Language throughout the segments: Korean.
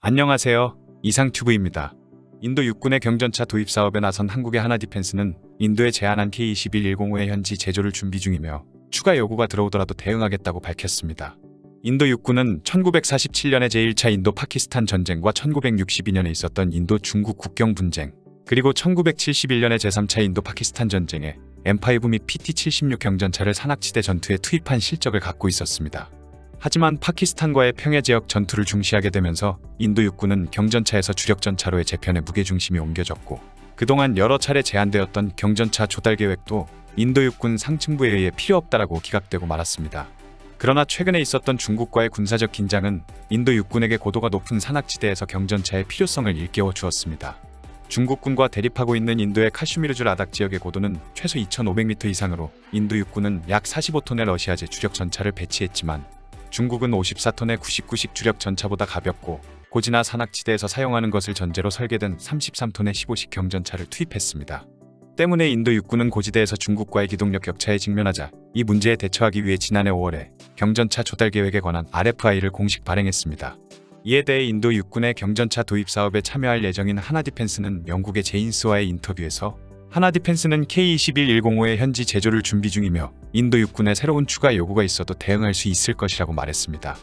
안녕하세요. 이상튜브입니다. 인도 육군의 경전차 도입 사업에 나선 한국의 하나디펜스는 인도에 제안한 K-21105의 현지 제조를 준비 중이며 추가 요구가 들어오더라도 대응하겠다고 밝혔습니다. 인도 육군은 1947년의 제1차 인도-파키스탄 전쟁과 1962년에 있었던 인도-중국 국경 분쟁, 그리고 1971년의 제3차 인도-파키스탄 전쟁에 M5 및 PT-76 경전차를 산악지대 전투에 투입한 실적을 갖고 있었습니다. 하지만 파키스탄과의 평야지역 전투를 중시하게 되면서 인도 육군은 경전차에서 주력전차로의 재편에 무게중심이 옮겨졌고, 그동안 여러 차례 제안되었던 경전차 조달 계획도 인도 육군 상층부에 의해 필요 없다라고 기각되고 말았습니다. 그러나 최근에 있었던 중국과의 군사적 긴장은 인도 육군에게 고도가 높은 산악지대에서 경전차의 필요성을 일깨워 주었습니다. 중국군과 대립하고 있는 인도의 카슈미르주 라닥 지역의 고도는 최소 2,500m 이상으로 인도 육군은 약 45톤의 러시아제 주력 전차를 배치했지만 중국은 54톤의 99식 주력 전차보다 가볍고 고지나 산악지대에서 사용하는 것을 전제로 설계된 33톤의 15식 경전차를 투입했습니다. 때문에 인도 육군은 고지대에서 중국과의 기동력 격차에 직면하자 이 문제에 대처하기 위해 지난해 5월에 경전차 조달 계획에 관한 RFI를 공식 발행했습니다. 이에 대해 인도 육군의 경전차 도입 사업에 참여할 예정인 하나디펜스는 영국의 제인스와의 인터뷰에서 하나디펜스는 K-21105의 현지 제조를 준비 중이며 인도 육군의 새로운 추가 요구가 있어도 대응할 수 있을 것이라고 말했습니다.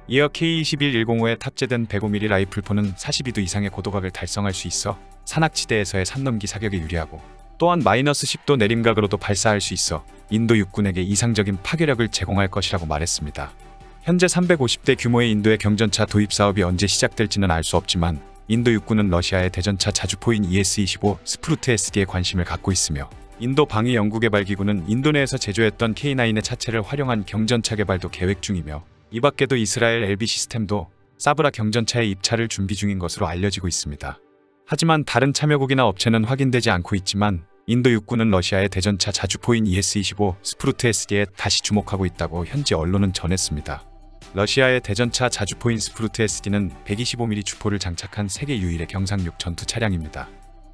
이어 K-21105에 탑재된 105mm 라이플포는 42도 이상의 고도각을 달성할 수 있어 산악지대에서의 산넘기 사격에 유리하고, 또한 마이너스 10도 내림각으로도 발사할 수 있어 인도 육군에게 이상적인 파괴력을 제공할 것이라고 말했습니다. 현재 350대 규모의 인도의 경전차 도입 사업이 언제 시작될지는 알 수 없지만 인도 육군은 러시아의 대전차 자주포인 ES-25 스프루트 SD에 관심을 갖고 있으며, 인도 방위연구개발기구는 인도 내에서 제조했던 K9의 차체를 활용한 경전차 개발도 계획 중이며, 이 밖에도 이스라엘 LB 시스템도 사브라 경전차의 입차를 준비 중인 것으로 알려지고 있습니다. 하지만 다른 참여국이나 업체는 확인되지 않고 있지만 인도 육군은 러시아의 대전차 자주포인 ES-25 스프루트 SD에 다시 주목하고 있다고 현지 언론은 전했습니다. 러시아의 대전차 자주포인 스프루트 SD는 125mm 주포를 장착한 세계 유일의 경상륙 전투 차량입니다.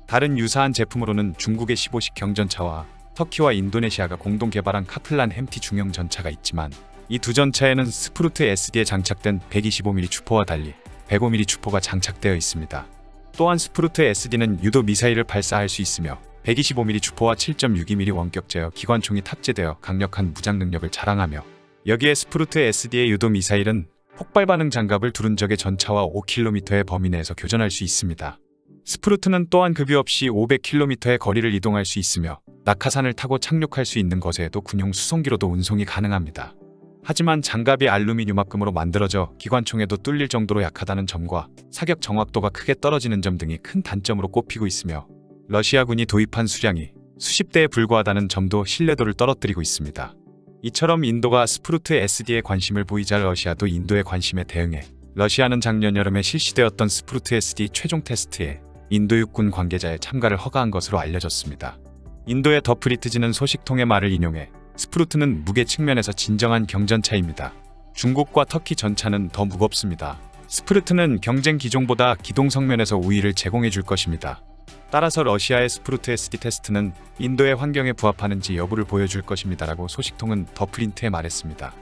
다른 유사한 제품으로는 중국의 15식 경전차와 터키와 인도네시아가 공동 개발한 카플란 햄티 중형 전차가 있지만, 이 두 전차에는 스프루트 SD에 장착된 125mm 주포와 달리 105mm 주포가 장착되어 있습니다. 또한 스프루트 SD는 유도 미사일을 발사할 수 있으며 125mm 주포와 7.62mm 원격 제어 기관총이 탑재되어 강력한 무장 능력을 자랑하며, 여기에 스프루트 SD의 유도 미사일은 폭발 반응 장갑을 두른 적의 전차와 5km의 범위 내에서 교전할 수 있습니다. 스프루트는 또한 급유 없이 500km의 거리를 이동할 수 있으며 낙하산을 타고 착륙할 수 있는 것에도 군용 수송기로도 운송이 가능합니다. 하지만 장갑이 알루미늄합금으로 만들어져 기관총에도 뚫릴 정도로 약하다는 점과 사격 정확도가 크게 떨어지는 점 등이 큰 단점으로 꼽히고 있으며, 러시아군이 도입한 수량이 수십 대에 불과하다는 점도 신뢰도를 떨어뜨리고 있습니다. 이처럼 인도가 스프루트 SD에 관심을 보이자 러시아도 인도의 관심에 대응해 러시아는 작년 여름에 실시되었던 스프루트 SD 최종 테스트에 인도 육군 관계자의 참가를 허가한 것으로 알려졌습니다. 인도의 더 프리트지는 소식통의 말을 인용해 스프루트는 무게 측면에서 진정한 경전차입니다. 중국과 터키 전차는 더 무겁습니다. 스프루트는 경쟁 기종보다 기동성 면에서 우위를 제공해 줄 것입니다. 따라서 러시아의 스프루트 SD 테스트는 인도의 환경에 부합하는지 여부를 보여줄 것입니다라고 소식통은 더 프린트에 말했습니다.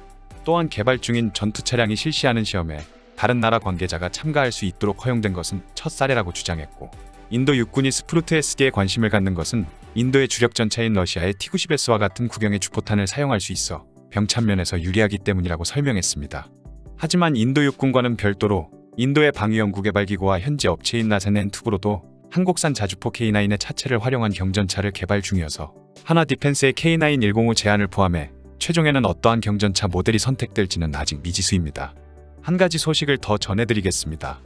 또한 개발 중인 전투 차량이 실시하는 시험에 다른 나라 관계자가 참가할 수 있도록 허용된 것은 첫 사례라고 주장했고, 인도 육군이 스프루트 SD에 관심을 갖는 것은 인도의 주력 전차인 러시아의 T-90S와 같은 구경의 주포탄을 사용할 수 있어 병참 면에서 유리하기 때문이라고 설명했습니다. 하지만 인도 육군과는 별도로 인도의 방위연구개발기구와 현지 업체인 나센 엔투브로도 한국산 자주포 K9의 차체를 활용한 경전차를 개발 중이어서 하나디펜스의 K9-105 제안을 포함해 최종에는 어떠한 경전차 모델이 선택될지는 아직 미지수입니다. 한 가지 소식을 더 전해드리겠습니다.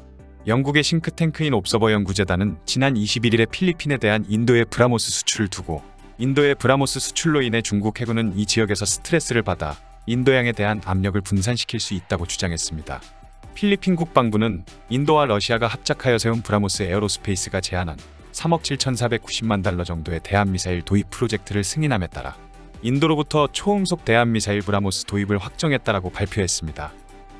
영국의 싱크탱크인 옵서버 연구재단은 지난 21일에 필리핀에 대한 인도의 브라모스 수출을 두고, 인도의 브라모스 수출로 인해 중국 해군은 이 지역에서 스트레스를 받아 인도양에 대한 압력을 분산시킬 수 있다고 주장했습니다. 필리핀 국방부는 인도와 러시아가 합작하여 세운 브라모스 에어로스페이스가 제안한 3억 7,490만 달러 정도의 대한미사일 도입 프로젝트를 승인함에 따라 인도로부터 초음속 대한미사일 브라모스 도입을 확정했다라고 발표했습니다.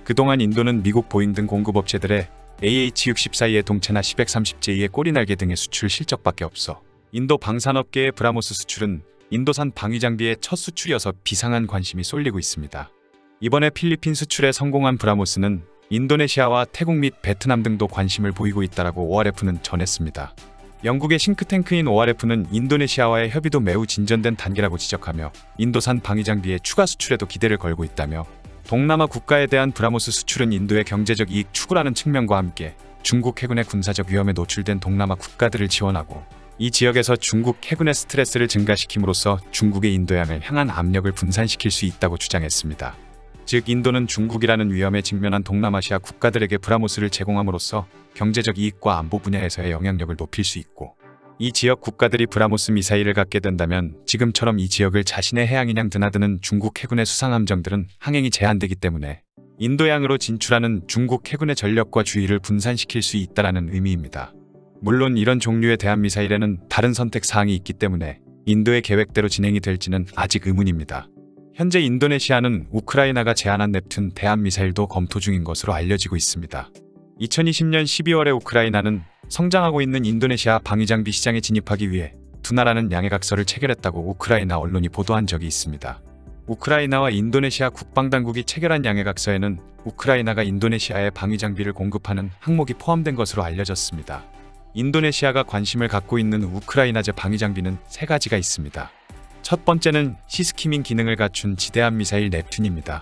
그동안 인도는 미국 보잉 등 공급업체들의 AH-64E의 동체나 C-130J의 꼬리날개 등의 수출 실적밖에 없어 인도 방산업계의 브라모스 수출은 인도산 방위장비의 첫 수출이어서 비상한 관심이 쏠리고 있습니다. 이번에 필리핀 수출에 성공한 브라모스는 인도네시아와 태국 및 베트남 등도 관심을 보이고 있다라고 ORF는 전했습니다. 영국의 싱크탱크인 ORF는 인도네시아와의 협의도 매우 진전된 단계라고 지적하며 인도산 방위장비의 추가 수출에도 기대를 걸고 있다며 동남아 국가에 대한 브라모스 수출은 인도의 경제적 이익 추구라는 측면과 함께 중국 해군의 군사적 위험에 노출된 동남아 국가들을 지원하고 이 지역에서 중국 해군의 스트레스를 증가시킴으로써 중국의 인도양을 향한 압력을 분산시킬 수 있다고 주장했습니다. 즉 인도는 중국이라는 위험에 직면한 동남아시아 국가들에게 브라모스를 제공함으로써 경제적 이익과 안보 분야에서의 영향력을 높일 수 있고 이 지역 국가들이 브라모스 미사일을 갖게 된다면 지금처럼 이 지역을 자신의 해양인양 드나드는 중국 해군의 수상함정들은 항행이 제한되기 때문에 인도양으로 진출하는 중국 해군의 전력과 주의를 분산시킬 수 있다는 의미입니다. 물론 이런 종류의 대한미사일에는 다른 선택사항이 있기 때문에 인도의 계획대로 진행이 될지는 아직 의문입니다. 현재 인도네시아는 우크라이나가 제안한 넵튠 대한미사일도 검토 중인 것으로 알려지고 있습니다. 2020년 12월에 우크라이나는 성장하고 있는 인도네시아 방위장비 시장에 진입하기 위해 두 나라는 양해각서를 체결했다고 우크라이나 언론이 보도한 적이 있습니다. 우크라이나와 인도네시아 국방당국이 체결한 양해각서에는 우크라이나가 인도네시아에 방위장비를 공급하는 항목이 포함된 것으로 알려졌습니다. 인도네시아가 관심을 갖고 있는 우크라이나제 방위장비는 세 가지가 있습니다. 첫 번째는 시스키밍 기능을 갖춘 지대함 미사일 넵튠입니다.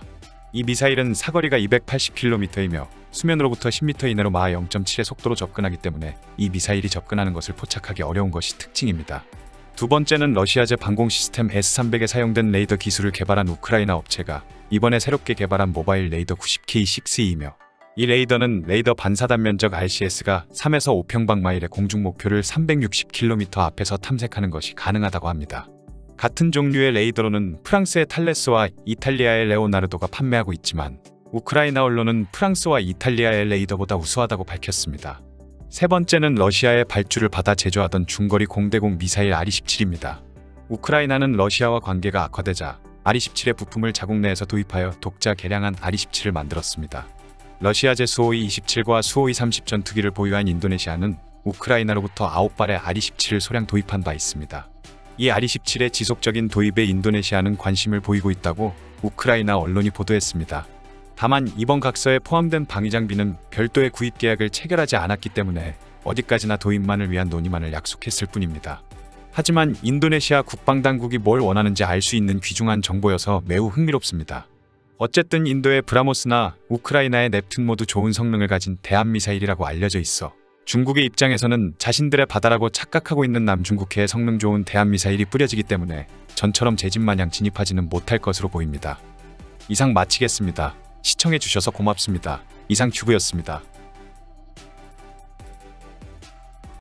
이 미사일은 사거리가 280km이며 수면으로부터 10m 이내로 마하 0.7의 속도로 접근하기 때문에 이 미사일이 접근하는 것을 포착하기 어려운 것이 특징입니다. 두 번째는 러시아제 방공 시스템 S-300에 사용된 레이더 기술을 개발한 우크라이나 업체가 이번에 새롭게 개발한 모바일 레이더 90K6E이며 이 레이더는 레이더 반사단 면적 RCS가 3에서 5평방마일의 공중 목표를 360km 앞에서 탐색하는 것이 가능하다고 합니다. 같은 종류의 레이더로는 프랑스의 탈레스와 이탈리아의 레오나르도가 판매하고 있지만 우크라이나 언론은 프랑스와 이탈리아의 레이더보다 우수하다고 밝혔습니다. 세 번째는 러시아의 발주를 받아 제조하던 중거리 공대공 미사일 R-27입니다. 우크라이나는 러시아와 관계가 악화되자 R-27의 부품을 자국 내에서 도입하여 독자 개량한 R-27을 만들었습니다. 러시아제 수호이-27과 수호이-30 전투기를 보유한 인도네시아는 우크라이나로부터 9발의 R-27을 소량 도입한 바 있습니다. 이 R-27의 지속적인 도입에 인도네시아는 관심을 보이고 있다고 우크라이나 언론이 보도했습니다. 다만 이번 각서에 포함된 방위장비는 별도의 구입 계약을 체결하지 않았기 때문에 어디까지나 도입만을 위한 논의만을 약속했을 뿐입니다. 하지만 인도네시아 국방당국이 뭘 원하는지 알 수 있는 귀중한 정보여서 매우 흥미롭습니다. 어쨌든 인도의 브라모스나 우크라이나의 넵튠 모두 좋은 성능을 가진 대한미사일이라고 알려져 있어 중국의 입장에서는 자신들의 바다라고 착각하고 있는 남중국해에 성능 좋은 대한미사일이 뿌려지기 때문에 전처럼 제집마냥 진입하지는 못할 것으로 보입니다. 이상 마치겠습니다. 시청해주셔서 고맙습니다. 이상튜브였습니다.